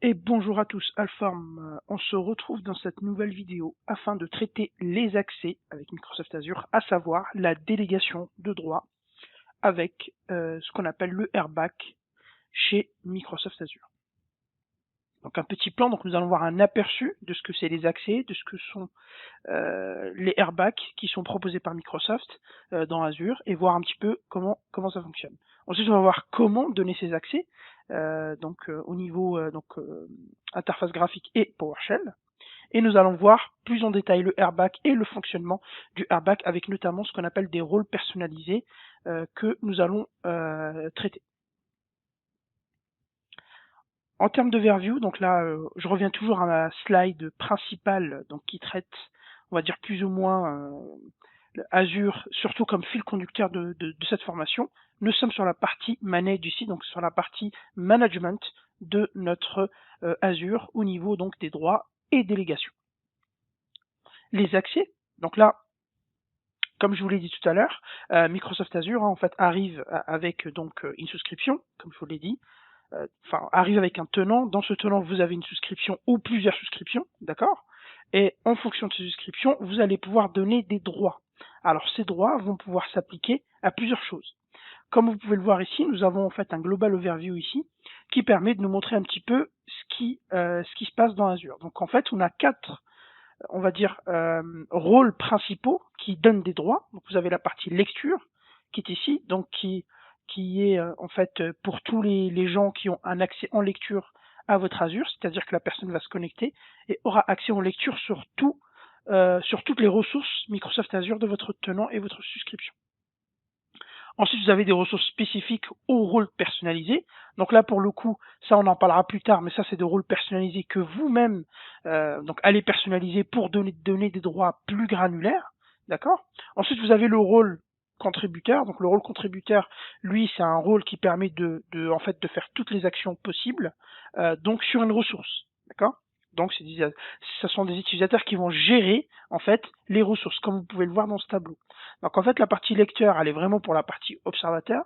Et bonjour à tous, Alform. On se retrouve dans cette nouvelle vidéo afin de traiter les accès avec Microsoft Azure, à savoir la délégation de droits avec ce qu'on appelle le RBAC chez Microsoft Azure. Donc un petit plan, donc nous allons voir un aperçu de ce que c'est les accès, de ce que sont les RBAC qui sont proposés par Microsoft dans Azure et voir un petit peu comment ça fonctionne. Ensuite, on va voir comment donner ces accès, au niveau interface graphique et PowerShell. Et nous allons voir plus en détail le RBAC et le fonctionnement du RBAC avec notamment ce qu'on appelle des rôles personnalisés que nous allons traiter. En termes d'overview, donc là, je reviens toujours à ma slide principale, donc qui traite, on va dire plus ou moins Azure, surtout comme fil conducteur de cette formation. Nous sommes sur la partie manage ici, donc sur la partie management de notre Azure au niveau donc des droits et délégations. Les accès, donc là, comme je vous l'ai dit tout à l'heure, Microsoft Azure en fait arrive avec donc une souscription, comme je vous l'ai dit, arrive avec un tenant. Dans ce tenant, vous avez une souscription ou plusieurs souscriptions, d'accord? Et en fonction de ces souscriptions, vous allez pouvoir donner des droits. Alors ces droits vont pouvoir s'appliquer à plusieurs choses. Comme vous pouvez le voir ici, nous avons en fait un global overview ici qui permet de nous montrer un petit peu ce qui se passe dans Azure. Donc en fait, on a quatre, on va dire, rôles principaux qui donnent des droits. Donc vous avez la partie lecture qui est ici, donc qui est en fait pour tous les gens qui ont un accès en lecture à votre Azure, c'est-à-dire que la personne va se connecter et aura accès en lecture sur toutes les ressources Microsoft Azure de votre tenant et votre souscription. Ensuite, vous avez des ressources spécifiques au rôle personnalisé. Donc là, pour le coup, ça on en parlera plus tard, mais ça c'est des rôles personnalisés que vous-même allez personnaliser pour donner des droits plus granulaires. D'accord. Ensuite, vous avez le rôle contributeur. Donc le rôle contributeur, lui, c'est un rôle qui permet de faire toutes les actions possibles donc sur une ressource. D'accord. Donc ce sont des utilisateurs qui vont gérer en fait les ressources, comme vous pouvez le voir dans ce tableau. Donc en fait, la partie lecteur, elle est vraiment pour la partie observateur.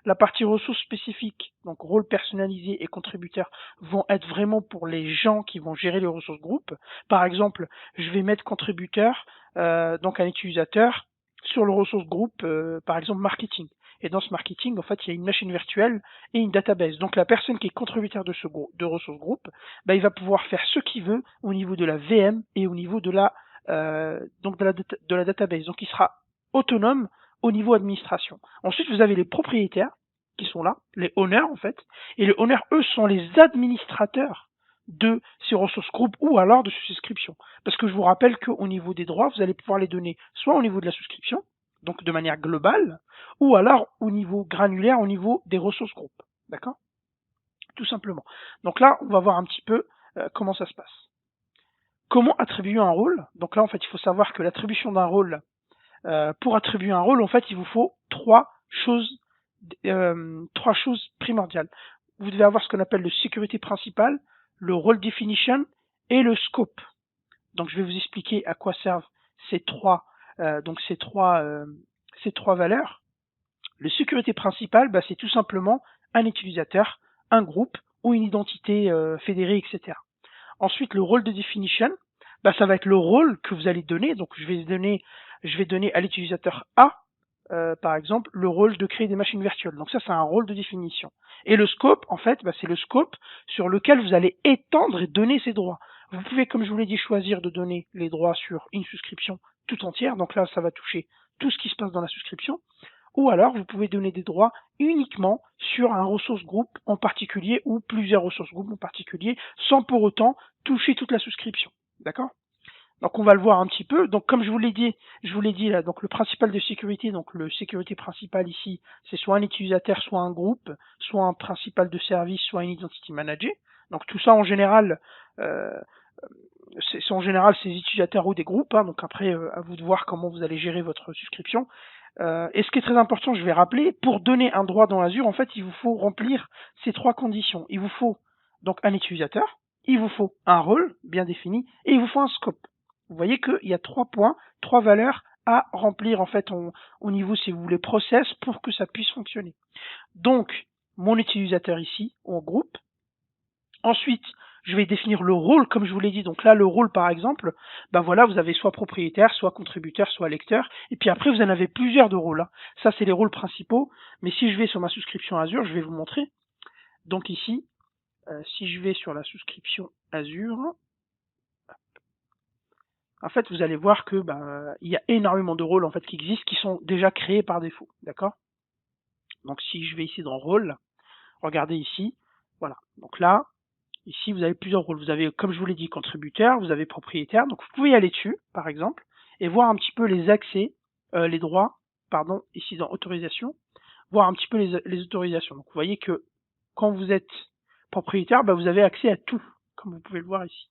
La partie ressources spécifiques, donc rôle personnalisé et contributeur, vont être vraiment pour les gens qui vont gérer les ressources groupes. Par exemple, je vais mettre contributeur, donc un utilisateur, sur le ressource groupe, par exemple marketing. Et dans ce marketing, en fait, il y a une machine virtuelle et une database. Donc la personne qui est contributeur de ressources groupe, il va pouvoir faire ce qu'il veut au niveau de la VM et au niveau de la de la database. Donc il sera autonome au niveau administration. Ensuite, vous avez les propriétaires qui sont là, les owners en fait, et les owners, eux, sont les administrateurs de ces ressources groupes ou alors de ces souscriptions. Parce que je vous rappelle qu'au niveau des droits, vous allez pouvoir les donner soit au niveau de la souscription, donc de manière globale, ou alors au niveau granulaire, au niveau des ressources groupes. D'accord? Tout simplement. Donc là, on va voir un petit peu comment ça se passe. Comment attribuer un rôle? Donc là, en fait, il faut savoir que l'attribution d'un rôle, pour attribuer un rôle, en fait, il vous faut trois choses primordiales. Vous devez avoir ce qu'on appelle le sécurité principale, le role definition et le scope. Donc, je vais vous expliquer à quoi servent ces trois valeurs. Le sécurité principale, c'est tout simplement un utilisateur, un groupe ou une identité fédérée, etc. Ensuite, le role de definition, ça va être le rôle que vous allez donner. Donc, je vais donner à l'utilisateur A, par exemple, le rôle de créer des machines virtuelles. Donc ça, c'est un rôle de définition. Et le scope, en fait, c'est le scope sur lequel vous allez étendre et donner ces droits. Vous pouvez, comme je vous l'ai dit, choisir de donner les droits sur une souscription tout entière. Donc là, ça va toucher tout ce qui se passe dans la souscription. Ou alors, vous pouvez donner des droits uniquement sur un ressource groupe en particulier ou plusieurs ressources groupes en particulier, sans pour autant toucher toute la souscription. D'accord? Donc on va le voir un petit peu. Donc comme je vous l'ai dit là, donc le principal de sécurité, donc le sécurité principal ici, c'est soit un utilisateur, soit un groupe, soit un principal de service, soit une identity manager. Donc tout ça en général, c'est en général ces utilisateurs ou des groupes. Donc après, à vous de voir comment vous allez gérer votre souscription. Et ce qui est très important, je vais rappeler, pour donner un droit dans Azure, en fait, il vous faut remplir ces trois conditions. Il vous faut donc un utilisateur, il vous faut un rôle bien défini, et il vous faut un scope. Vous voyez qu'il y a 3 points, 3 valeurs à remplir en fait au niveau, si vous voulez, process pour que ça puisse fonctionner. Donc, mon utilisateur ici, en groupe. Ensuite, je vais définir le rôle comme je vous l'ai dit. Donc là, le rôle par exemple, ben voilà, vous avez soit propriétaire, soit contributeur, soit lecteur. Et puis après, vous en avez plusieurs de rôles, hein. Ça, c'est les rôles principaux. Mais si je vais sur ma souscription Azure, je vais vous montrer. Donc ici, si je vais sur la souscription Azure, en fait, vous allez voir que il y a énormément de rôles en fait qui existent, qui sont déjà créés par défaut, d'accord? Donc si je vais ici dans rôle, regardez ici, voilà. Donc là, ici vous avez plusieurs rôles. Vous avez, comme je vous l'ai dit, contributeur, vous avez propriétaire. Donc vous pouvez y aller dessus, par exemple, et voir un petit peu les accès, les droits, pardon, ici dans autorisation, voir un petit peu les autorisations. Donc vous voyez que quand vous êtes propriétaire, vous avez accès à tout, comme vous pouvez le voir ici,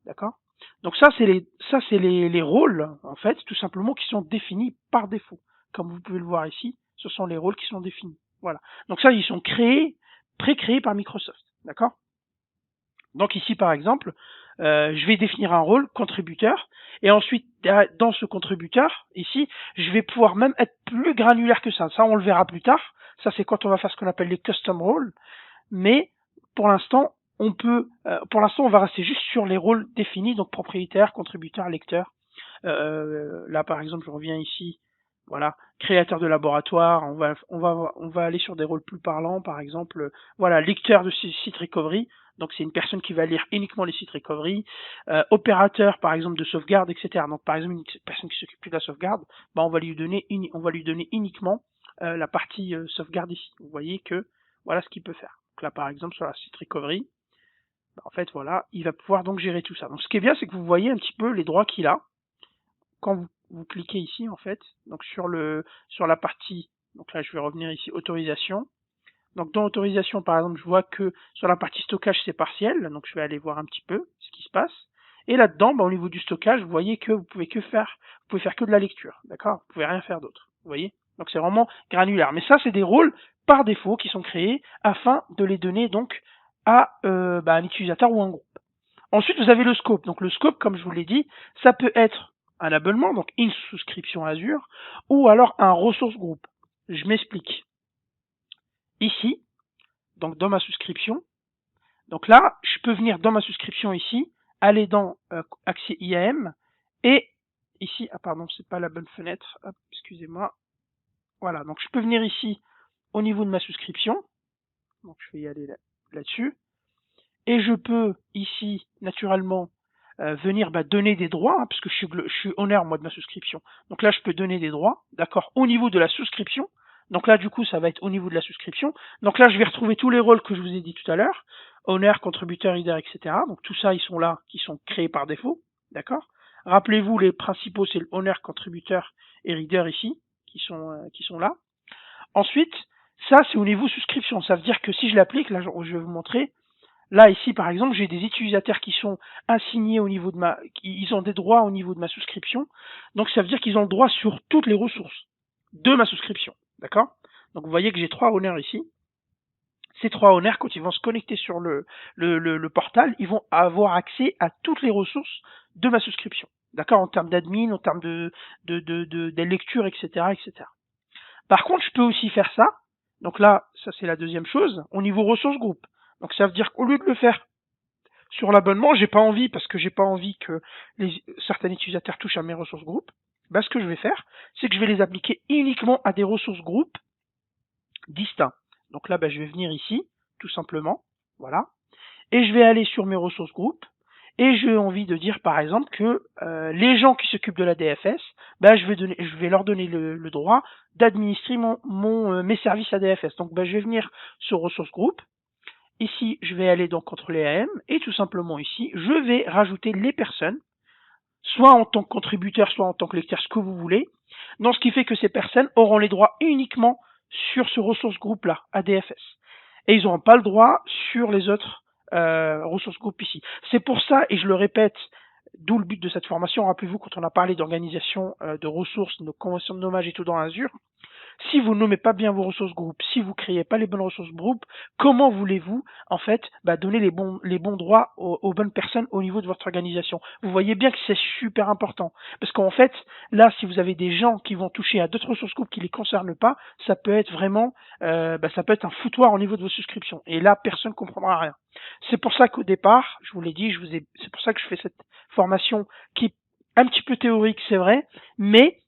d'accord? Donc ça c'est les rôles en fait tout simplement qui sont définis par défaut. Comme vous pouvez le voir ici, ce sont les rôles qui sont définis. Voilà. Donc ça ils sont créés, pré-créés par Microsoft, d'accord? Donc ici par exemple, je vais définir un rôle contributeur et ensuite dans ce contributeur ici, je vais pouvoir même être plus granulaire que ça. Ça on le verra plus tard. Ça c'est quand on va faire ce qu'on appelle les custom roles. Mais pour l'instant, on va rester juste sur les rôles définis, donc propriétaire, contributeur, lecteur. Là, par exemple, je reviens ici, voilà, créateur de laboratoire. On va aller sur des rôles plus parlants, par exemple, voilà, lecteur de site recovery. Donc c'est une personne qui va lire uniquement les sites recovery. Opérateur, par exemple, de sauvegarde, etc. Donc par exemple, une personne qui s'occupe de la sauvegarde, on va lui donner uniquement la partie sauvegarde ici. Vous voyez que voilà ce qu'il peut faire. Donc là, par exemple, sur la site recovery, en fait, voilà, il va pouvoir donc gérer tout ça. Donc ce qui est bien, c'est que vous voyez un petit peu les droits qu'il a quand vous cliquez ici, en fait, donc sur la partie, donc là, je vais revenir ici, autorisation. Donc dans autorisation, par exemple, je vois que sur la partie stockage, c'est partiel, donc je vais aller voir un petit peu ce qui se passe. Et là-dedans, au niveau du stockage, vous voyez que vous pouvez faire que de la lecture, d'accord? Vous pouvez rien faire d'autre, vous voyez? Donc c'est vraiment granulaire. Mais ça, c'est des rôles par défaut qui sont créés afin de les donner donc à un utilisateur ou un groupe. Ensuite, vous avez le scope. Donc le scope, comme je vous l'ai dit, ça peut être un abonnement, donc une souscription Azure, ou alors un ressource groupe. Je m'explique. Ici, donc dans ma souscription, donc là, je peux venir dans ma souscription ici, aller dans accès IAM, et ici, ah pardon, c'est pas la bonne fenêtre, excusez-moi. Voilà, donc je peux venir ici au niveau de ma souscription, donc je vais y aller là-dessus, et je peux ici, naturellement, venir donner des droits, parce que je suis honneur moi de ma souscription. Donc là, je peux donner des droits, d'accord, au niveau de la souscription. Donc là, du coup, ça va être au niveau de la souscription. Donc là, je vais retrouver tous les rôles que je vous ai dit tout à l'heure, honneur, contributeur, leader, etc. Donc tout ça, ils sont là, qui sont créés par défaut, d'accord. Rappelez-vous, les principaux, c'est le honneur, contributeur et reader ici, qui sont là. Ensuite, ça, c'est au niveau souscription. Ça veut dire que si je l'applique, là, je vais vous montrer. Là, ici, par exemple, j'ai des utilisateurs qui sont assignés au niveau de ils ont des droits au niveau de ma souscription. Donc, ça veut dire qu'ils ont le droit sur toutes les ressources de ma souscription. D'accord? Donc, vous voyez que j'ai 3 honneurs ici. Ces 3 honneurs, quand ils vont se connecter sur le portal, ils vont avoir accès à toutes les ressources de ma souscription. D'accord? En termes d'admin, en termes de lecture, etc., etc. Par contre, je peux aussi faire ça. Donc là, ça c'est la deuxième chose, au niveau ressources groupe. Donc ça veut dire qu'au lieu de le faire sur l'abonnement, j'ai pas envie, parce que j'ai pas envie que certains utilisateurs touchent à mes ressources groupes, ce que je vais faire, c'est que je vais les appliquer uniquement à des ressources groupes distincts. Donc là, je vais venir ici, tout simplement, voilà, et je vais aller sur mes ressources groupes, et j'ai envie de dire par exemple que les gens qui s'occupent de la DFS, je vais leur donner le droit d'administrer mes services ADFS. Donc je vais venir sur ressources groupes. Ici, je vais aller donc contrôler AM et tout simplement ici, je vais rajouter les personnes, soit en tant que contributeur, soit en tant que lecteur, ce que vous voulez. Donc ce qui fait que ces personnes auront les droits uniquement sur ce ressource groupe-là, ADFS. Et ils n'auront pas le droit sur les autres ressources groupes ici. C'est pour ça, et je le répète, d'où le but de cette formation, rappelez-vous quand on a parlé d'organisation de ressources, de conventions de nommage et tout dans Azure, Si vous nommez pas bien vos ressources groupes, si vous créez pas les bonnes ressources groupes, comment voulez-vous en fait donner les bons droits aux bonnes personnes au niveau de votre organisation? Vous voyez bien que c'est super important parce qu'en fait là, si vous avez des gens qui vont toucher à d'autres ressources groupes qui les concernent pas, ça peut être vraiment ça peut être un foutoir au niveau de vos souscriptions. Et là, personne ne comprendra rien. C'est pour ça qu'au départ, je vous l'ai dit, c'est pour ça que je fais cette formation qui est un petit peu théorique, c'est vrai, mais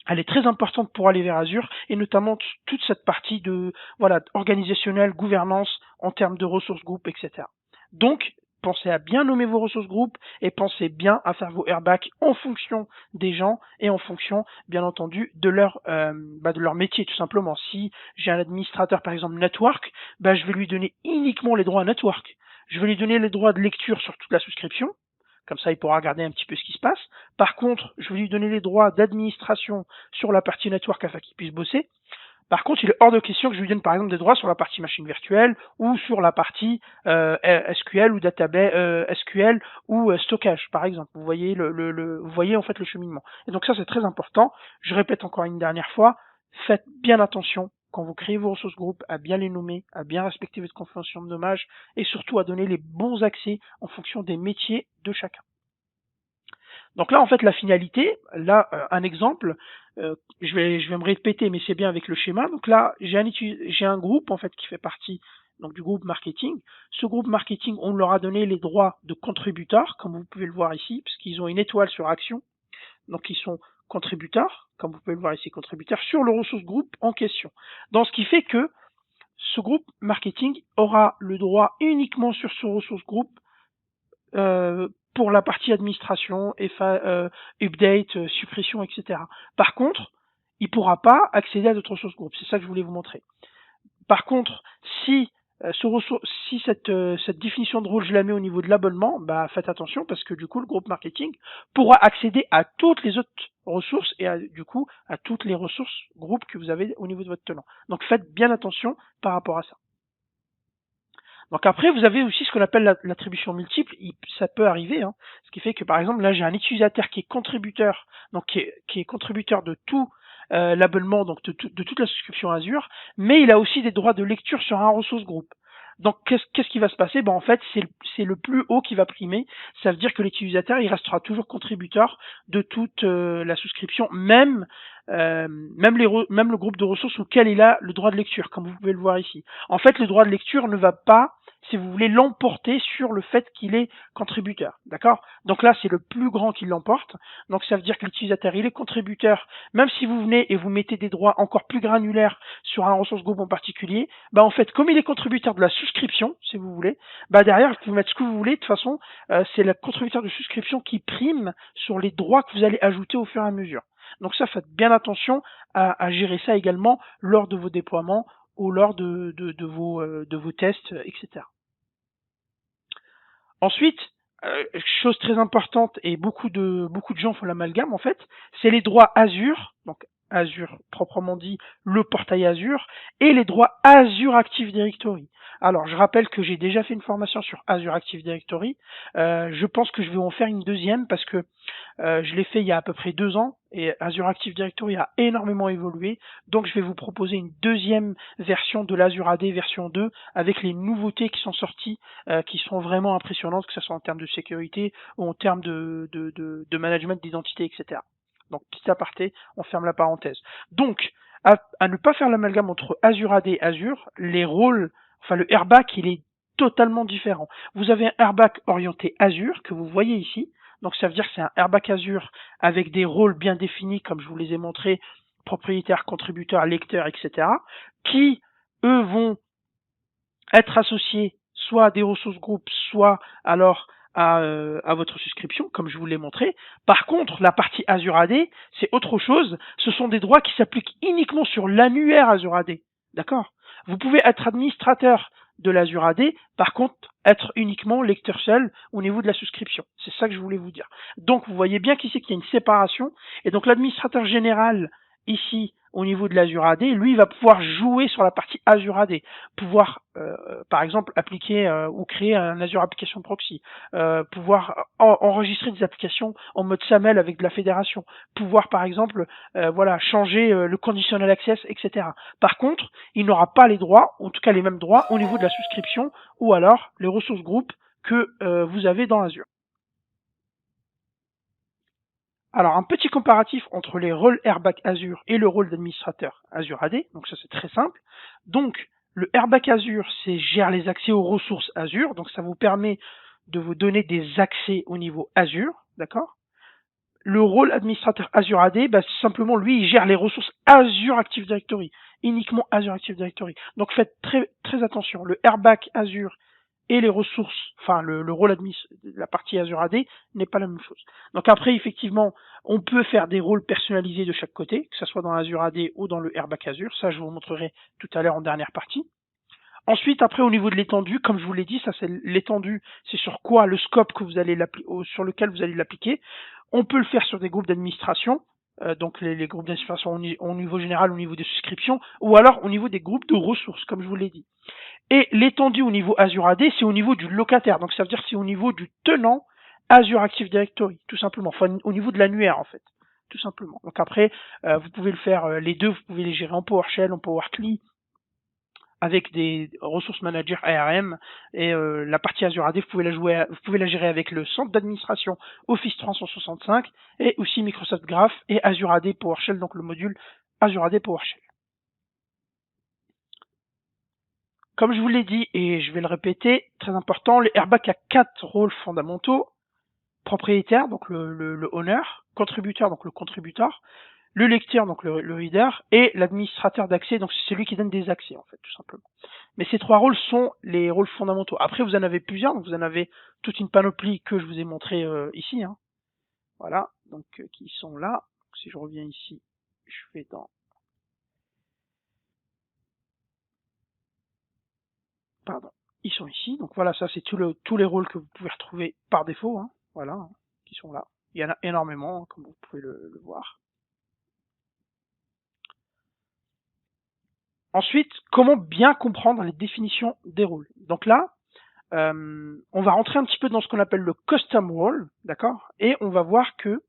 elle est très importante pour aller vers Azure et notamment toute cette partie de organisationnelle, gouvernance en termes de ressources groupes, etc. Donc, pensez à bien nommer vos ressources groupes et pensez bien à faire vos airbags en fonction des gens et en fonction, bien entendu, de leur métier tout simplement. Si j'ai un administrateur par exemple network, je vais lui donner uniquement les droits à network. Je vais lui donner les droits de lecture sur toute la souscription. Comme ça, il pourra regarder un petit peu ce qui se passe. Par contre, je vais lui donner les droits d'administration sur la partie network afin qu'il puisse bosser. Par contre, il est hors de question que je lui donne par exemple des droits sur la partie machine virtuelle ou sur la partie SQL ou database SQL ou stockage, par exemple. Vous voyez vous voyez en fait le cheminement. Et donc ça, c'est très important. Je répète encore une dernière fois, faites bien attention quand vous créez vos ressources groupes à bien les nommer, à bien respecter votre convention de nommage et surtout à donner les bons accès en fonction des métiers de chacun. Donc là, en fait, la finalité, là, un exemple, je vais me répéter, mais c'est bien avec le schéma. Donc là, j'ai un groupe, en fait, qui fait partie donc du groupe marketing. Ce groupe marketing, on leur a donné les droits de contributeurs, comme vous pouvez le voir ici, puisqu'ils ont une étoile sur action. Donc ils sont contributeurs, comme vous pouvez le voir ici, contributeurs, sur le ressource groupe en question. Donc ce qui fait que ce groupe marketing aura le droit uniquement sur ce ressource groupe pour la partie administration, update, suppression, etc. Par contre, il ne pourra pas accéder à d'autres ressources groupes. C'est ça que je voulais vous montrer. Par contre, si cette définition de rôle, je la mets au niveau de l'abonnement, faites attention parce que du coup, le groupe marketing pourra accéder à toutes les autres ressources et du coup, à toutes les ressources groupes que vous avez au niveau de votre tenant. Donc, faites bien attention par rapport à ça. Donc après, vous avez aussi ce qu'on appelle l'attribution multiple. Ça peut arriver, hein, ce qui fait que par exemple, là, j'ai un utilisateur qui est contributeur, donc qui est contributeur de tout l'abonnement, donc de toute la souscription Azure, mais il a aussi des droits de lecture sur un ressource groupe. Donc qu'est-ce qui va se passer? En fait, c'est le plus haut qui va primer. Ça veut dire que l'utilisateur, il restera toujours contributeur de toute la souscription, même le groupe de ressources auquel il a le droit de lecture, comme vous pouvez le voir ici. En fait, le droit de lecture ne va pas, si vous voulez, l'emporter sur le fait qu'il est contributeur. D'accord? Donc là, c'est le plus grand qui l'emporte. Donc ça veut dire que l'utilisateur, il est contributeur, même si vous venez et vous mettez des droits encore plus granulaires sur un ressource groupe en particulier, en fait, comme il est contributeur de la souscription, si vous voulez, derrière, vous pouvez mettre ce que vous voulez. De toute façon, c'est le contributeur de souscription qui prime sur les droits que vous allez ajouter au fur et à mesure. Donc ça, faites bien attention à gérer ça également lors de vos déploiements ou lors de vos tests, etc. Ensuite, chose très importante et beaucoup de gens font l'amalgame en fait, c'est les droits Azure, donc Azure proprement dit le portail Azure, et les droits Azure Active Directory. Alors je rappelle que j'ai déjà fait une formation sur Azure Active Directory, je pense que je vais en faire une deuxième parce que je l'ai fait il y a à peu près 2 ans et Azure Active Directory a énormément évolué, donc je vais vous proposer une deuxième version de l'Azure AD version 2 avec les nouveautés qui sont sorties, qui sont vraiment impressionnantes, que ce soit en termes de sécurité ou en termes de management d'identité, etc. Donc petit aparté, on ferme la parenthèse. Donc à ne pas faire l'amalgame entre Azure AD et Azure, les rôles, enfin le airbag il est totalement différent. Vous avez un airbag orienté Azure que vous voyez ici. Donc ça veut dire que c'est un airbag Azure avec des rôles bien définis, comme je vous les ai montrés, propriétaire, contributeur, lecteur, etc., qui, eux, vont être associés soit à des ressources groupes, soit alors à votre souscription, comme je vous l'ai montré. Par contre, la partie Azure AD, c'est autre chose. Ce sont des droits qui s'appliquent uniquement sur l'annuaire Azure AD. D'accord? Vous pouvez être administrateur de l'Azure AD, par contre, être uniquement lecteur seul au niveau de la souscription. C'est ça que je voulais vous dire. Donc, vous voyez bien qu'ici qu'il y a une séparation. Et donc, l'administrateur général ici au niveau de l'Azure AD, lui il va pouvoir jouer sur la partie Azure AD, pouvoir par exemple appliquer ou créer un Azure Application Proxy, pouvoir enregistrer des applications en mode SAML avec de la fédération, pouvoir par exemple voilà changer le conditional access, etc. Par contre, il n'aura pas les droits, en tout cas les mêmes droits au niveau de la souscription ou alors les ressources groupes que vous avez dans Azure. Alors, un petit comparatif entre les rôles Airbag Azure et le rôle d'administrateur Azure AD. Donc ça, c'est très simple. Donc, le Airbag Azure, c'est gère les accès aux ressources Azure. Donc, ça vous permet de vous donner des accès au niveau Azure. D'accord? Le rôle administrateur Azure AD, bah, simplement, lui, il gère les ressources Azure Active Directory. Uniquement Azure Active Directory. Donc, faites très, très attention. Le Airbag Azure et les ressources, enfin le rôle admin, la partie Azure AD n'est pas la même chose. Donc après, effectivement, on peut faire des rôles personnalisés de chaque côté, que ce soit dans Azure AD ou dans le Airbag Azure. Ça, je vous montrerai tout à l'heure en dernière partie. Ensuite, après, au niveau de l'étendue, comme je vous l'ai dit, ça c'est l'étendue, c'est sur quoi le scope que vous allez sur lequel vous allez l'appliquer. On peut le faire sur des groupes d'administration, donc les groupes d'administration au niveau général, au niveau des souscriptions, ou alors au niveau des groupes de ressources, comme je vous l'ai dit. Et l'étendue au niveau Azure AD, c'est au niveau du locataire. Donc ça veut dire que c'est au niveau du tenant Azure Active Directory, tout simplement. Enfin, au niveau de l'annuaire, en fait, tout simplement. Donc après, vous pouvez le faire les deux, vous pouvez les gérer en PowerShell, en PowerCli, avec des ressources managers ARM. Et la partie Azure AD, vous pouvez la gérer avec le centre d'administration Office 365 et aussi Microsoft Graph et Azure AD PowerShell, donc le module Azure AD PowerShell. Comme je vous l'ai dit, et je vais le répéter, très important, le Airbag a 4 rôles fondamentaux. Propriétaire, donc le owner, contributeur, donc le contributeur, le lecteur, donc le reader, et l'administrateur d'accès, donc c'est celui qui donne des accès, en fait, tout simplement. Mais ces 3 rôles sont les rôles fondamentaux. Après, vous en avez plusieurs, donc vous en avez toute une panoplie que je vous ai montré ici. Hein. Voilà, donc qui sont là. Donc, si je reviens ici, je vais dans... Pardon. Ils sont ici. Donc voilà, ça c'est tous les rôles que vous pouvez retrouver par défaut. Hein. Voilà, hein, qui sont là. Il y en a énormément, hein, comme vous pouvez le voir. Ensuite, comment bien comprendre les définitions des rôles. Donc là, on va rentrer un petit peu dans ce qu'on appelle le custom role, d'accord? Et on va voir que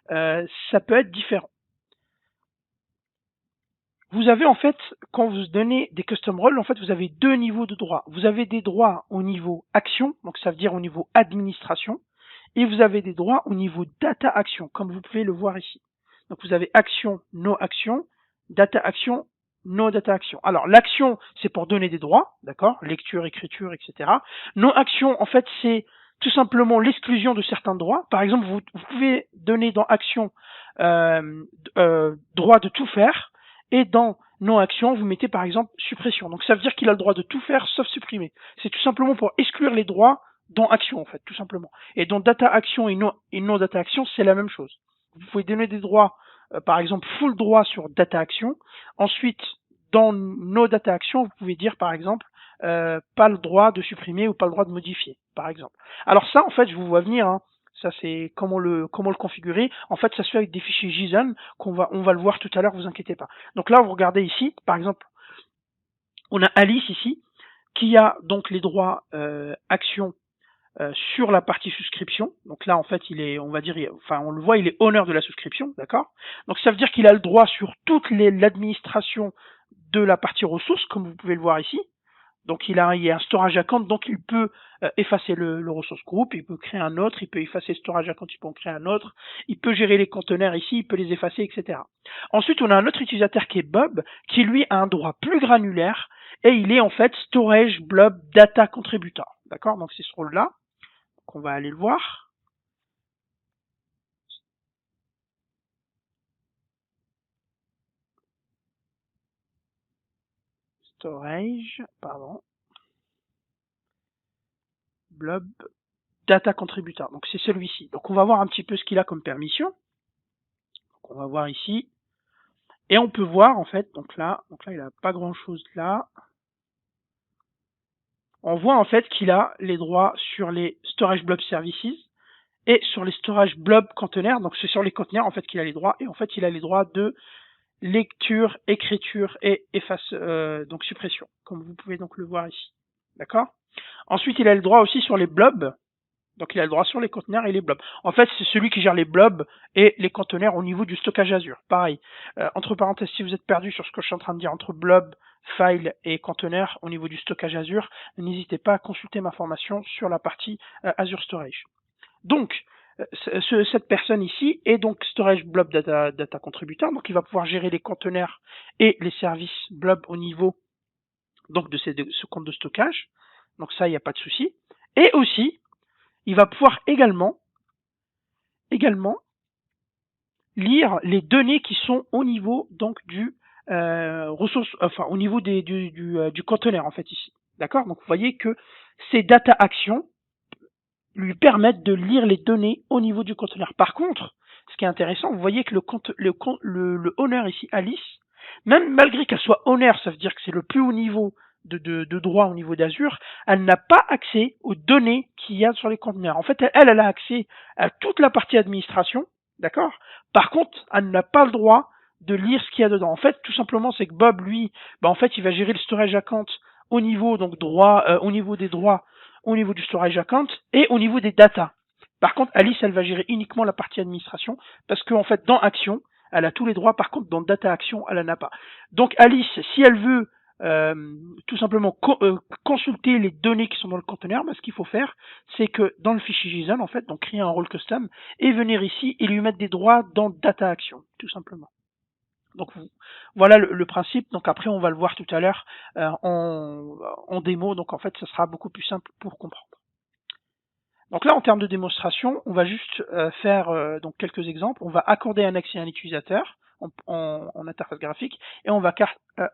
ça peut être différent. Vous avez en fait, quand vous donnez des custom roles, en fait, vous avez 2 niveaux de droits. Vous avez des droits au niveau action, donc ça veut dire au niveau administration, et vous avez des droits au niveau data action, comme vous pouvez le voir ici. Donc vous avez action, no action, data action, no data action. Alors l'action, c'est pour donner des droits, d'accord, lecture, écriture, etc. No action, en fait, c'est tout simplement l'exclusion de certains droits. Par exemple, vous pouvez donner dans action droit de tout faire, et dans non-action, vous mettez par exemple suppression. Donc ça veut dire qu'il a le droit de tout faire sauf supprimer. C'est tout simplement pour exclure les droits dans action, en fait, tout simplement. Et dans data action et non data action, c'est la même chose. Vous pouvez donner des droits, par exemple full droit sur data action. Ensuite, dans no data action, vous pouvez dire par exemple pas le droit de supprimer ou pas le droit de modifier, par exemple. Alors ça, en fait, je vous vois venir. Hein. Ça, c'est comment le configurer. En fait, ça se fait avec des fichiers JSON on va le voir tout à l'heure, vous inquiétez pas. Donc là, vous regardez ici, par exemple, on a Alice ici, qui a donc les droits actions sur la partie souscription. Donc là, en fait, il est, on va dire, enfin, on le voit, il est honneur de la souscription, d'accord? Donc ça veut dire qu'il a le droit sur toute l'administration de la partie ressources, comme vous pouvez le voir ici. Donc il y a un storage account, donc il peut effacer le ressource group, il peut créer un autre, il peut effacer le storage account, il peut en créer un autre, il peut gérer les conteneurs ici, il peut les effacer, etc. Ensuite, on a un autre utilisateur qui est Bob, qui lui a un droit plus granulaire, et il est en fait storage blob data contributor. D'accord? Donc c'est ce rôle-là qu'on va aller le voir. Storage, pardon. Blob data contributor. Donc c'est celui-ci. Donc on va voir un petit peu ce qu'il a comme permission. Donc on va voir ici. Et on peut voir en fait, donc là il n'a pas grand chose là. On voit en fait qu'il a les droits sur les storage blob services et sur les storage blob containers. Donc c'est sur les conteneurs en fait qu'il a les droits, et en fait il a les droits de lecture, écriture et efface, donc suppression, comme vous pouvez donc le voir ici. D'accord? Ensuite, il a le droit aussi sur les blobs. Donc, il a le droit sur les conteneurs et les blobs. En fait, c'est celui qui gère les blobs et les conteneurs au niveau du stockage Azure. Pareil. Entre parenthèses, si vous êtes perdu sur ce que je suis en train de dire entre blob, file et conteneur au niveau du stockage Azure, n'hésitez pas à consulter ma formation sur la partie Azure Storage. Donc, cette personne ici est donc Storage Blob Data Contributor, donc il va pouvoir gérer les conteneurs et les services blob au niveau donc de ce compte de stockage. Donc ça, il n'y a pas de souci. Et aussi, il va pouvoir également lire les données qui sont au niveau donc du enfin au niveau du conteneur en fait ici. D'accord? Donc vous voyez que ces data actions lui permettent de lire les données au niveau du conteneur. Par contre, ce qui est intéressant, vous voyez que le owner ici, Alice, même malgré qu'elle soit owner, ça veut dire que c'est le plus haut niveau de droit au niveau d'Azure, elle n'a pas accès aux données qu'il y a sur les conteneurs. En fait, elle a accès à toute la partie administration, d'accord? Par contre, elle n'a pas le droit de lire ce qu'il y a dedans. En fait, tout simplement, c'est que Bob, lui, en fait, il va gérer le storage account au niveau donc droit, au niveau des droits, au niveau du storage account et au niveau des data. Par contre, Alice, elle va gérer uniquement la partie administration parce qu'en fait, dans Action, elle a tous les droits. Par contre, dans Data Action, elle en a pas. Donc, Alice, si elle veut tout simplement consulter les données qui sont dans le conteneur, ce qu'il faut faire, c'est que dans le fichier JSON, en fait, donc créer un rôle custom et venir ici et lui mettre des droits dans Data Action, tout simplement. Donc voilà le principe. Donc après on va le voir tout à l'heure en démo. Donc en fait ce sera beaucoup plus simple pour comprendre. Donc là en termes de démonstration, on va juste faire donc quelques exemples. On va accorder un accès à un utilisateur en interface graphique et on va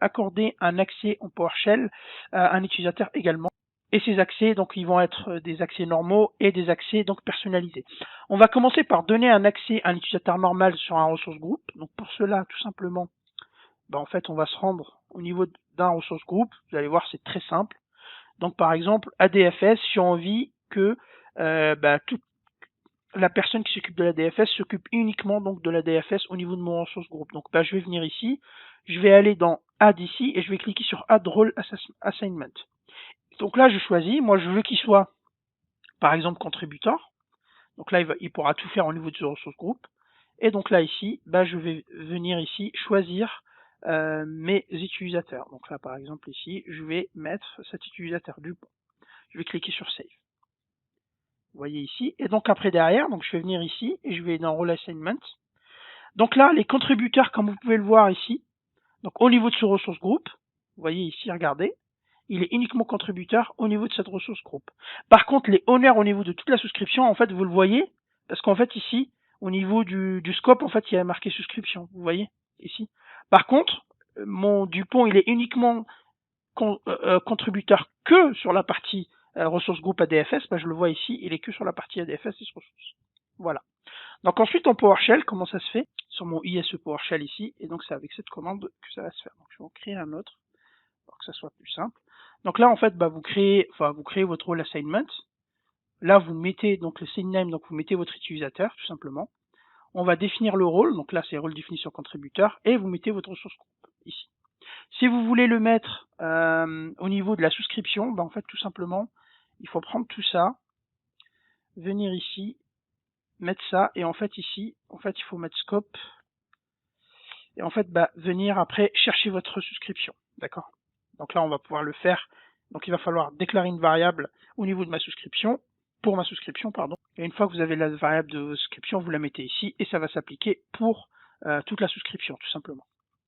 accorder un accès en PowerShell à un utilisateur également. Et ces accès, donc, ils vont être des accès normaux et des accès donc personnalisés. On va commencer par donner un accès à un utilisateur normal sur un ressource group. Donc, pour cela, tout simplement, en fait, on va se rendre au niveau d'un ressource group. Vous allez voir, c'est très simple. Donc, par exemple, ADFS, j'ai envie que toute la personne qui s'occupe de l'ADFS s'occupe uniquement donc de l'ADFS au niveau de mon ressource group. Donc, je vais venir ici, je vais aller dans Add ici et je vais cliquer sur Add Role Assignment. Donc là, je choisis. Moi, je veux qu'il soit, par exemple, contributeur. Donc là, il pourra tout faire au niveau de ce ressource group. Et donc là, ici, je vais venir ici choisir mes utilisateurs. Donc là, par exemple, ici, je vais mettre cet utilisateur du pont. Je vais cliquer sur Save. Vous voyez ici. Et donc après, derrière, donc je vais venir ici et je vais dans Role Assignment. Donc là, les contributeurs, comme vous pouvez le voir ici, donc au niveau de ce ressource group, vous voyez ici, regardez, il est uniquement contributeur au niveau de cette ressource group. Par contre, les owners au niveau de toute la souscription, en fait, vous le voyez, parce qu'en fait, ici, au niveau du scope, en fait, il y a marqué souscription, vous voyez, ici. Par contre, mon Dupont, il est uniquement contributeur que sur la partie ressource group ADFS, je le vois ici, il est que sur la partie ADFS et ressources. Voilà. Donc ensuite, en PowerShell, comment ça se fait? Sur mon ISE PowerShell ici, et donc c'est avec cette commande que ça va se faire. Donc je vais en créer un autre, pour que ça soit plus simple. Donc là, en fait, vous créez votre role assignment. Là, vous mettez donc le scene name, donc vous mettez votre utilisateur, tout simplement. On va définir le rôle, donc là, c'est rôle définition contributeur, et vous mettez votre ressource group ici. Si vous voulez le mettre au niveau de la souscription, en fait, tout simplement, il faut prendre tout ça, venir ici, mettre ça, et en fait, ici, il faut mettre scope, et en fait, venir après chercher votre souscription, d'accord? Donc là, on va pouvoir le faire. Donc il va falloir déclarer une variable au niveau de ma souscription, pour ma souscription, pardon. Et une fois que vous avez la variable de souscription, vous la mettez ici, et ça va s'appliquer pour toute la souscription, tout simplement.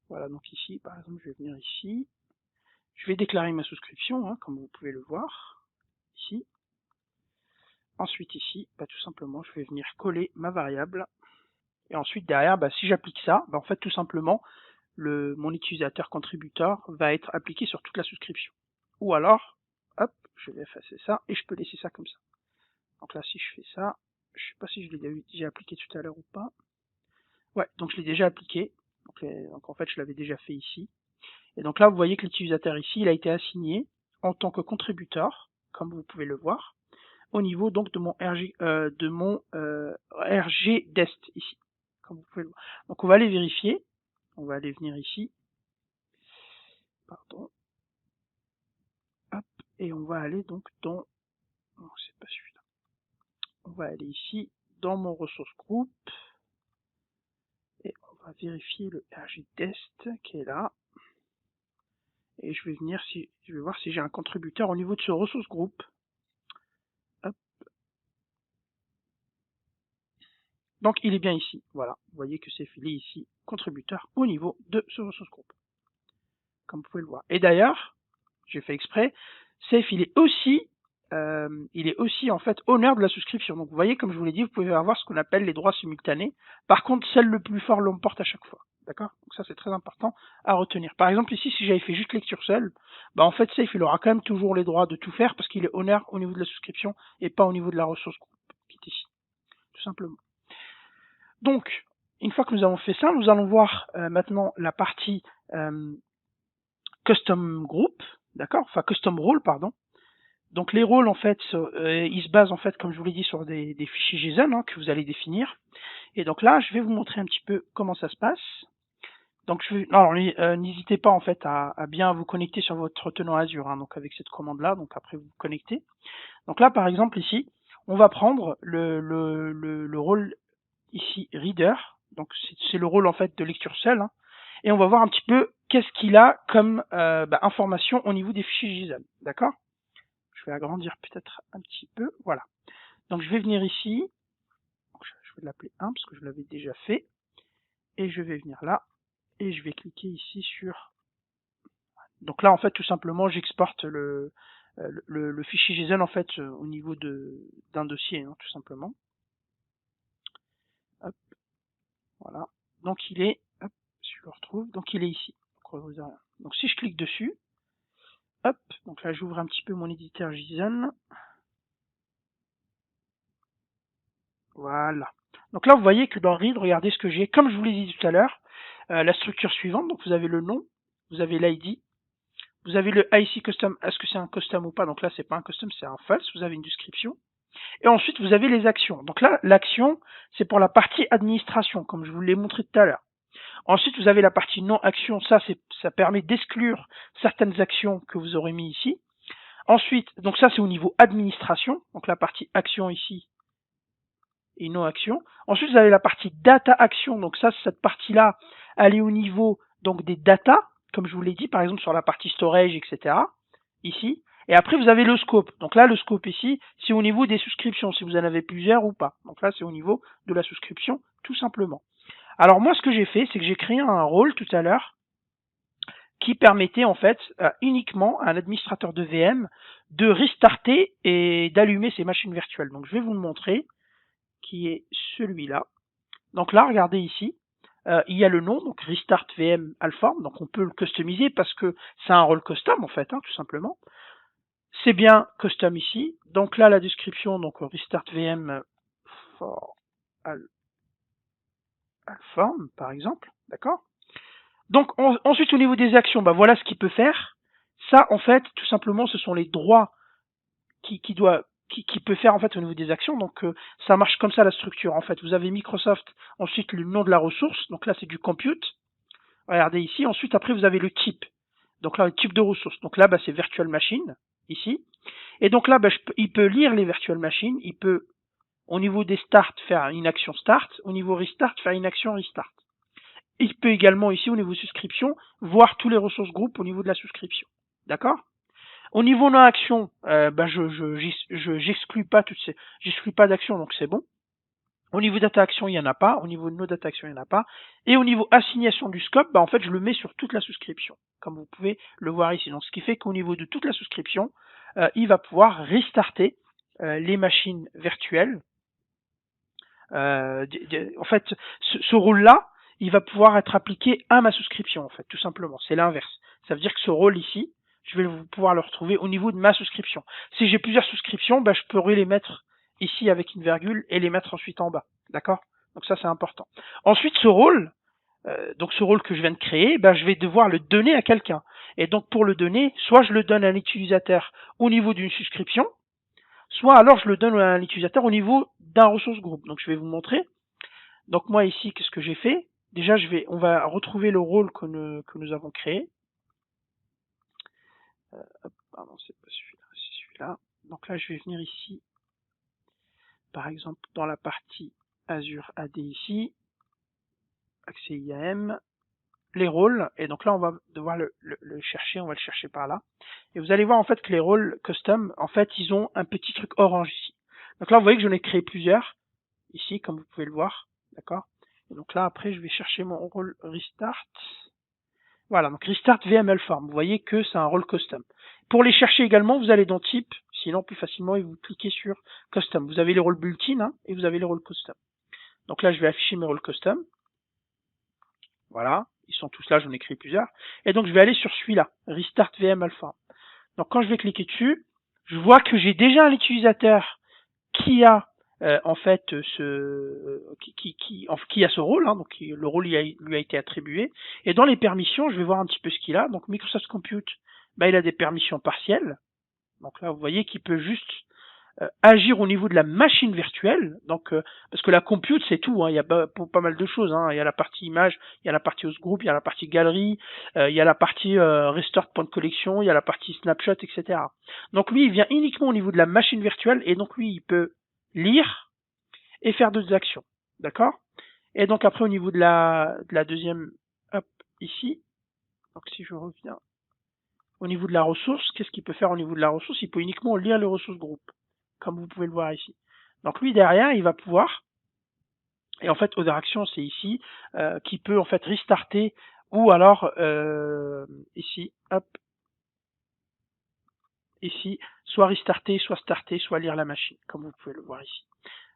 Voilà, donc ici, par exemple, je vais venir ici. Je vais déclarer ma souscription, comme vous pouvez le voir, ici. Ensuite ici, tout simplement, je vais venir coller ma variable. Et ensuite, derrière, si j'applique ça, en fait, tout simplement, mon utilisateur contributeur va être appliqué sur toute la souscription. Ou alors, hop, je vais effacer ça et je peux laisser ça comme ça. Donc là, si je fais ça, je sais pas si je l'ai déjà appliqué tout à l'heure ou pas. Ouais, donc je l'ai déjà appliqué. Donc en fait, je l'avais déjà fait ici. Et donc là, vous voyez que l'utilisateur ici, il a été assigné en tant que contributeur, comme vous pouvez le voir, au niveau donc de mon RG Dest ici, comme vous pouvez le voir. Donc on va aller vérifier. On va aller venir ici. Pardon. Hop. Et on va aller donc dans... Non, c'est pas celui-là. On va aller ici, dans mon ressource group. Et on va vérifier le RJTest qui est là. Et je vais venir je vais voir si j'ai un contributeur au niveau de ce ressource group. Hop. Donc il est bien ici. Voilà. Vous voyez que c'est filé ici, contributeur au niveau de ce ressource group. Comme vous pouvez le voir. Et d'ailleurs, j'ai fait exprès, Safe il est aussi en fait honneur de la souscription. Donc vous voyez, comme je vous l'ai dit, vous pouvez avoir ce qu'on appelle les droits simultanés. Par contre, celle le plus fort l'emporte à chaque fois. D'accord? Donc ça c'est très important à retenir. Par exemple ici, si j'avais fait juste lecture seule, bah en fait Safe il aura quand même toujours les droits de tout faire parce qu'il est honneur au niveau de la souscription et pas au niveau de la ressource groupe qui est ici. Tout simplement. Donc, une fois que nous avons fait ça, nous allons voir maintenant la partie custom group, d'accord? Enfin custom role, pardon. Donc les rôles en fait, ils se basent en fait, comme je vous l'ai dit, sur des fichiers JSON hein, que vous allez définir. Et donc là, je vais vous montrer un petit peu comment ça se passe. Donc alors n'hésitez pas en fait à bien vous connecter sur votre tenant Azure, hein, donc avec cette commande là. Donc après vous vous connectez. Donc là par exemple ici, on va prendre le rôle ici reader. Donc c'est le rôle en fait de lecture seule. Hein, et on va voir un petit peu qu'est-ce qu'il a comme information au niveau des fichiers JSON. D'accord? Je vais agrandir peut-être un petit peu. Voilà. Donc je vais venir ici. Je vais l'appeler 1 parce que je l'avais déjà fait. Et je vais venir là. Et je vais cliquer ici sur... Donc là, en fait, tout simplement, j'exporte le fichier JSON en fait au niveau d'un dossier, hein, tout simplement. Hop. Voilà. Donc il est... Hop, si je le retrouve. Donc il est ici. Donc si je clique dessus, hop, donc là j'ouvre un petit peu mon éditeur JSON. Voilà. Donc là, vous voyez que dans read, regardez ce que j'ai. Comme je vous l'ai dit tout à l'heure, la structure suivante. Donc vous avez le nom, vous avez l'ID, vous avez le IC custom. Est-ce que c'est un custom ou pas? Donc là, c'est pas un custom, c'est un false. Vous avez une description. Et ensuite, vous avez les actions. Donc là, l'action, c'est pour la partie administration, comme je vous l'ai montré tout à l'heure. Ensuite, vous avez la partie non-action. Ça permet d'exclure certaines actions que vous aurez mis ici. Ensuite, donc ça, c'est au niveau administration. Donc la partie action ici, et non-action. Ensuite, vous avez la partie data-action. Donc ça, cette partie-là, elle est au niveau donc des data, comme je vous l'ai dit, par exemple sur la partie storage, etc. Ici. Et après, vous avez le scope. Donc là, le scope ici, c'est au niveau des souscriptions, si vous en avez plusieurs ou pas. Donc là, c'est au niveau de la souscription, tout simplement. Alors moi, ce que j'ai fait, c'est que j'ai créé un rôle tout à l'heure qui permettait en fait uniquement à un administrateur de VM de restarter et d'allumer ses machines virtuelles. Donc je vais vous le montrer, qui est celui-là. Donc là, regardez ici, il y a le nom, donc Restart VM Alform, donc on peut le customiser parce que c'est un rôle custom en fait, hein, tout simplement. C'est bien custom ici. Donc là, la description, donc Restart VM for Alform, par exemple, d'accord. Donc ensuite, au niveau des actions, bah, voilà ce qu'il peut faire. Ça, en fait, tout simplement, ce sont les droits qui peut faire en fait au niveau des actions. Donc ça marche comme ça la structure. En fait, vous avez Microsoft, ensuite le nom de la ressource. Donc là, c'est du compute. Regardez ici. Ensuite, après, vous avez le type. Donc là, le type de ressource. Donc là, bah, c'est virtual machine ici. Et donc là, bah, il peut lire les virtual machines. Il peut, au niveau des start, faire une action start. Au niveau restart, faire une action restart. Il peut également ici, au niveau souscription, voir tous les ressources groupes au niveau de la souscription. D'accord? Au niveau non-action, j'exclus pas j'exclus pas d'action, donc c'est bon. Au niveau data action, il n'y en a pas. Au niveau de no data action, il n'y en a pas. Et au niveau assignation du scope, bah, en fait, je le mets sur toute la souscription, comme vous pouvez le voir ici. Donc, ce qui fait qu'au niveau de toute la souscription, il va pouvoir restarter les machines virtuelles. En fait, ce rôle-là, il va pouvoir être appliqué à ma souscription, en fait, tout simplement. C'est l'inverse. Ça veut dire que ce rôle ici, je vais pouvoir le retrouver au niveau de ma souscription. Si j'ai plusieurs souscriptions, bah, je pourrais les mettre ici avec une virgule et les mettre ensuite en bas. D'accord? Donc ça, c'est important. Ensuite, ce rôle que je viens de créer, bah, je vais devoir le donner à quelqu'un. Et donc, pour le donner, soit je le donne à un utilisateur au niveau d'une souscription, soit alors je le donne à un utilisateur au niveau d'un ressource groupe. Donc, je vais vous montrer. Donc, moi ici, qu'est-ce que j'ai fait? déjà on va retrouver le rôle que nous avons créé. Pardon, c'est pas celui-là, c'est celui-là. Donc là, je vais venir ici, par exemple, dans la partie Azure AD ici, accès IAM, les rôles, et donc là, on va devoir le chercher, on va le chercher par là. Et vous allez voir en fait que les rôles custom, en fait, ils ont un petit truc orange ici. Donc là, vous voyez que j'en ai créé plusieurs, ici, comme vous pouvez le voir, d'accord? Et donc là, après, je vais chercher mon rôle restart. Voilà, donc Restart VML Form. Vous voyez que c'est un rôle custom. Pour les chercher également, vous allez dans Type, sinon plus facilement, et vous cliquez sur Custom. Vous avez les rôles built-in hein, et vous avez les rôles custom. Donc là, je vais afficher mes rôles custom. Voilà, ils sont tous là, j'en ai créé plusieurs. Et donc, je vais aller sur celui-là, Restart VML Form. Donc, quand je vais cliquer dessus, je vois que j'ai déjà un utilisateur qui a en fait qui a ce rôle, hein, donc le rôle lui a été attribué. Et dans les permissions, je vais voir un petit peu ce qu'il a. Donc Microsoft Compute, il a des permissions partielles. Donc là, vous voyez qu'il peut juste agir au niveau de la machine virtuelle. Donc parce que la compute c'est tout, hein, il y a pas mal de choses. Hein. Il y a la partie image, il y a la partie host group, il y a la partie galerie, il y a la partie restart point de collection, il y a la partie snapshot, etc. Donc lui, il vient uniquement au niveau de la machine virtuelle et donc lui, il peut lire et faire d'autres actions. D'accord? Et donc après au niveau de la deuxième, hop, ici, donc si je reviens au niveau de la ressource, qu'est-ce qu'il peut faire au niveau de la ressource? Il peut uniquement lire les ressources groupe, comme vous pouvez le voir ici. Donc lui derrière, il va pouvoir, et en fait Other Action c'est ici, qui peut en fait restarter, ou alors ici, hop, ici, soit restarter, soit starter, soit lire la machine, comme vous pouvez le voir ici.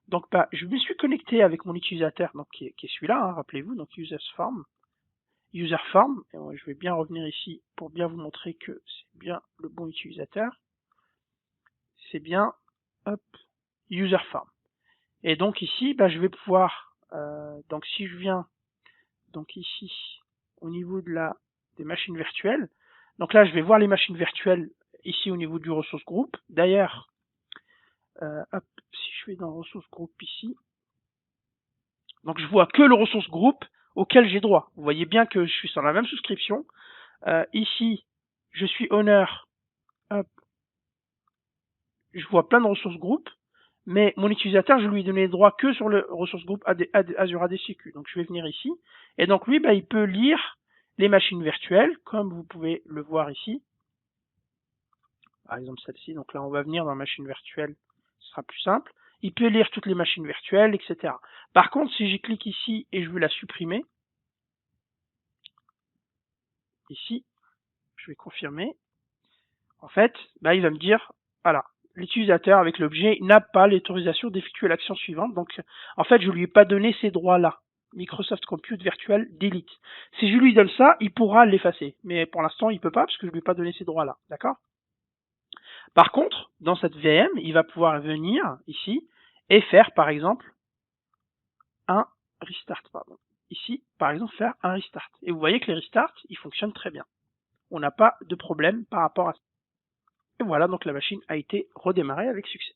Donc je me suis connecté avec mon utilisateur, donc qui est celui-là, hein, rappelez-vous, donc user form, et je vais bien revenir ici pour bien vous montrer que c'est bien le bon utilisateur. C'est bien hop, user form. Et donc ici, je vais pouvoir, donc si je viens, donc ici, au niveau de des machines virtuelles, donc là je vais voir les machines virtuelles ici au niveau du ressource group. D'ailleurs, hop, si je vais dans ressource group ici, donc je vois que le ressource group auquel j'ai droit. Vous voyez bien que je suis sur la même souscription. Ici, je suis owner, hop, je vois plein de ressources group, mais mon utilisateur, je lui ai donné les droits que sur le ressource group Azure AD Sécu. Donc je vais venir ici, et donc lui, il peut lire les machines virtuelles, comme vous pouvez le voir ici. Par exemple celle-ci, donc là on va venir dans machine virtuelle, ce sera plus simple. Il peut lire toutes les machines virtuelles, etc. Par contre, si j'y clique ici et je veux la supprimer, ici, je vais confirmer, en fait, il va me dire, voilà, l'utilisateur avec l'objet n'a pas l'autorisation d'effectuer l'action suivante. Donc, en fait, je lui ai pas donné ces droits-là. Microsoft Compute Virtual Delete. Si je lui donne ça, il pourra l'effacer. Mais pour l'instant, il peut pas parce que je lui ai pas donné ces droits-là. D'accord? Par contre, dans cette VM, il va pouvoir venir ici et faire, par exemple, un restart. Pardon. Ici, par exemple, faire un restart. Et vous voyez que les restarts, ils fonctionnent très bien. On n'a pas de problème par rapport à ça. Et voilà, donc la machine a été redémarrée avec succès.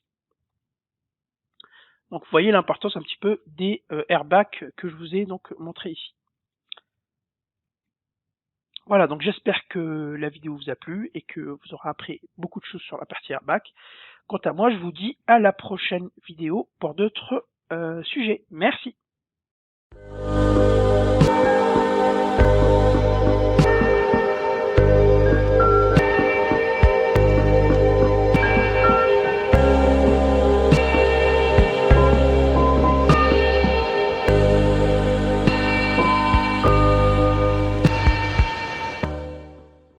Donc vous voyez l'importance un petit peu des airbags que je vous ai donc montré ici. Voilà, donc j'espère que la vidéo vous a plu et que vous aurez appris beaucoup de choses sur la partie airbag. Quant à moi, je vous dis à la prochaine vidéo pour d'autres sujets. Merci.